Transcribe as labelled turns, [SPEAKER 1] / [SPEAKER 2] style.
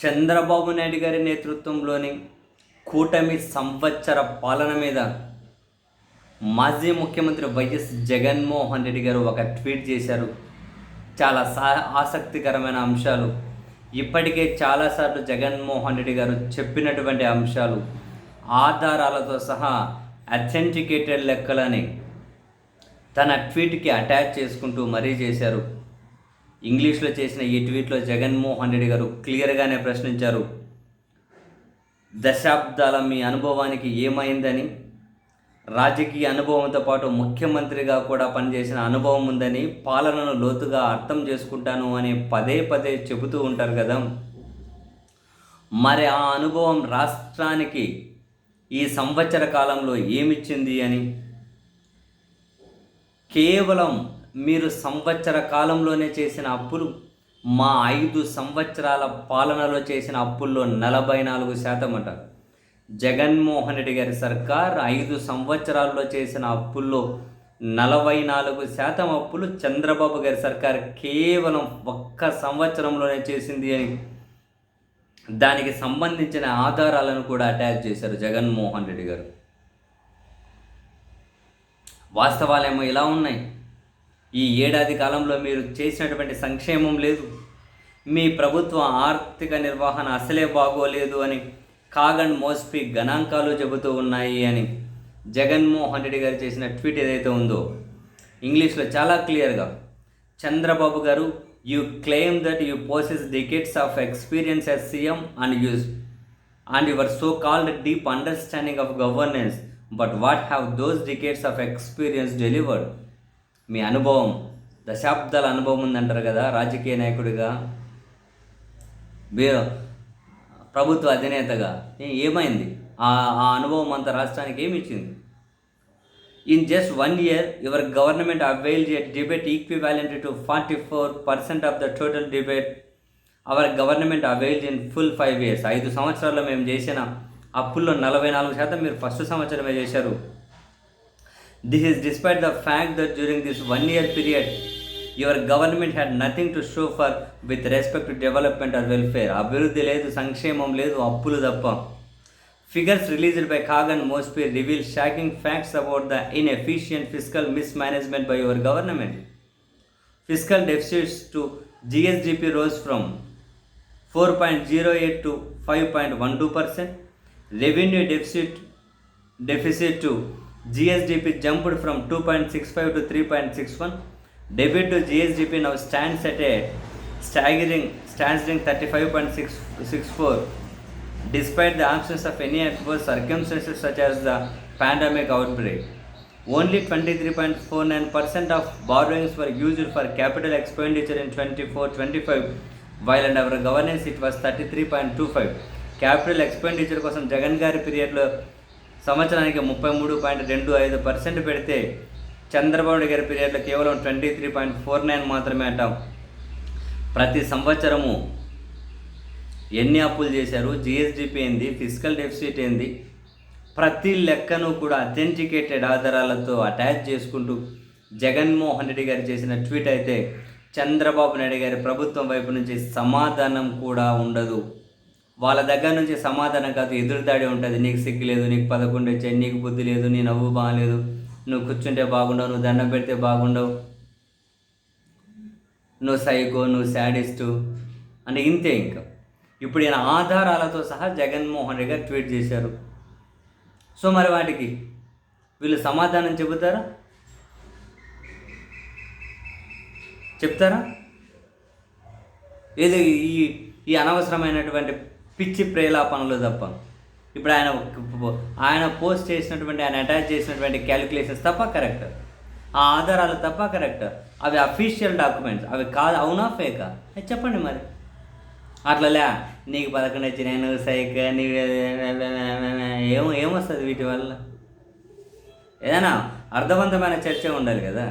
[SPEAKER 1] చంద్రబాబు నాయుడు గారి నేతృత్వంలోని కూటమి సంవత్సర పాలన మీద మాజీ ముఖ్యమంత్రి వైఎస్ జగన్మోహన్ రెడ్డి గారు ఒక ట్వీట్ చేశారు. చాలా ఆసక్తికరమైన అంశాలు. ఇప్పటికే చాలాసార్లు జగన్మోహన్ రెడ్డి గారు చెప్పినటువంటి అంశాలు ఆధారాలతో సహా అథెంటికేటెడ్ లెక్కలని తన ట్వీట్కి అటాచ్ చేసుకుంటూ మరీ చేశారు. ఇంగ్లీష్లో చేసిన ఈ ట్వీట్లో జగన్మోహన్ రెడ్డి గారు క్లియర్గానే ప్రశ్నించారు. దశాబ్దాల మీ అనుభవానికి ఏమైందని, రాజకీయ అనుభవంతో పాటు ముఖ్యమంత్రిగా కూడా పనిచేసిన అనుభవం ఉందని, పాలనను లోతుగా అర్థం చేసుకుంటాను అని పదే పదే చెబుతూ ఉంటారు కదా. మరి ఆ అనుభవం రాష్ట్రానికి ఈ సంవత్సర కాలంలో ఏమిచ్చింది అని, కేవలం మీరు సంవత్సర కాలంలోనే చేసిన అప్పులు మా 5 సంవత్సరాల పాలనలో చేసిన అప్పుల్లో 44% అట. జగన్మోహన్ రెడ్డి గారి సర్కార్ 5 సంవత్సరాల్లో చేసిన అప్పుల్లో 44% అప్పులు చంద్రబాబు గారి సర్కార్ కేవలం 1 సంవత్సరంలోనే చేసింది అని దానికి సంబంధించిన ఆధారాలను కూడా అటాచ్ చేశారు జగన్మోహన్ రెడ్డి గారు. వాస్తవాలేమో ఇలా ఉన్నాయి. ఈ ఏడాది కాలంలో మీరు చేసినటువంటి సంక్షేమం లేదు, మీ ప్రభుత్వ ఆర్థిక నిర్వహణ అసలే బాగోలేదు అని కాగండ్ మోస్పీ గణాంకాలు చెబుతూ ఉన్నాయి అని జగన్మోహన్ రెడ్డి గారు చేసిన ట్వీట్ ఏదైతే ఉందో ఇంగ్లీష్లో చాలా క్లియర్గా, చంద్రబాబు గారు, you claim that you possess decades of experience as CM and your so called deep understanding of governance, but what have those decades of experience delivered? మీ అనుభవం, దశాబ్దాల అనుభవం ఉందంటారు కదా రాజకీయ నాయకుడిగా, మీరు ప్రభుత్వ అధినేతగా. ఏమైంది ఆ అనుభవం అంత రాష్ట్రానికి ఏమి ఇచ్చింది? In just 1 year your government availed a debate equivalent to 44% of the total debate our government availed in full 5 years. 5 సంవత్సరాల్లో మేము చేసిన అప్పుల్లో 44% మీరు ఫస్ట్ సంవత్సరమే చేశారు. This is despite the fact that during this 1 year period, your government had nothing to show for with respect to development or welfare. అభివృద్ధి లేదు, సంక్షేమం లేదు, అప్పులు తప్ప. Figures released by Kagan Mosby reveal shocking facts about the inefficient fiscal mismanagement by your government. Fiscal deficits to GSDP rose from 4.08 to 5.12%. Revenue deficit to GSDP jumped from 2.65 to 3.61. Debit to GSDP now stands at a staggering 35.64. Despite the absence of any adverse circumstances such as the pandemic outbreak, only 23.49% of borrowings were used for capital expenditure in 24-25, while under our governance it was 33.25. Capital expenditure కోసం జగన్ గారి పీరియడ్లో సంవత్సరానికి 33.25% పెడితే చంద్రబాబు గారి పీరియడ్లో కేవలం 23.49 మాత్రమే అంటాం. ప్రతి సంవత్సరము ఎన్ని అప్పులు చేశారు, జిఎస్డిపి ఏంది, ఫిజికల్ డెఫిసిట్ ఏంది, ప్రతి లెక్కను కూడా అథెంటికేటెడ్ ఆధారాలతో అటాచ్ చేసుకుంటూ జగన్మోహన్ రెడ్డి గారు చేసిన ట్వీట్ అయితే చంద్రబాబు నాయుడు గారి ప్రభుత్వం వైపు నుంచి సమాధానం కూడా ఉండదు. వాళ్ళ దగ్గర నుంచి సమాధానం కాదు, ఎదురుదాడి ఉంటుంది. నీకు సిగ్గు లేదు, నీకు 11 వచ్చాయి, నీకు బుద్ధి లేదు, నీ నవ్వు బాగాలేదు, నువ్వు కూర్చుంటే బాగుండవు, నువ్వు దండం పెడితే బాగుండవు, నువ్వు సైకో, నువ్వు శాడిస్టు అంటే ఇంతే. ఇంకా ఇప్పుడు ఈయన ఆధారాలతో సహా జగన్మోహన్ రెడ్డి గారు ట్వీట్ చేశారు. సో మరి వాటికి వీళ్ళు సమాధానం చెప్తారా? ఏదో ఈ అనవసరమైనటువంటి పిచ్చి ప్రేలాపనలు తప్ప. ఇప్పుడు ఆయన పోస్ట్ చేసినటువంటి, ఆయన అటాచ్ చేసినటువంటి క్యాలిక్యులేషన్స్ తప్ప కరెక్ట్, ఆ ఆధారాలు తప్ప కరెక్ట్, అవి అఫీషియల్ డాక్యుమెంట్స్, అవి కాదు, అవునా ఫేకా చెప్పండి. మరి అట్లలే నీకు 11 వచ్చి నేను సైక్ నీకు ఏమొస్తుంది వీటి వల్ల? ఏదైనా అర్థవంతమైన చర్చ ఉండాలి కదా.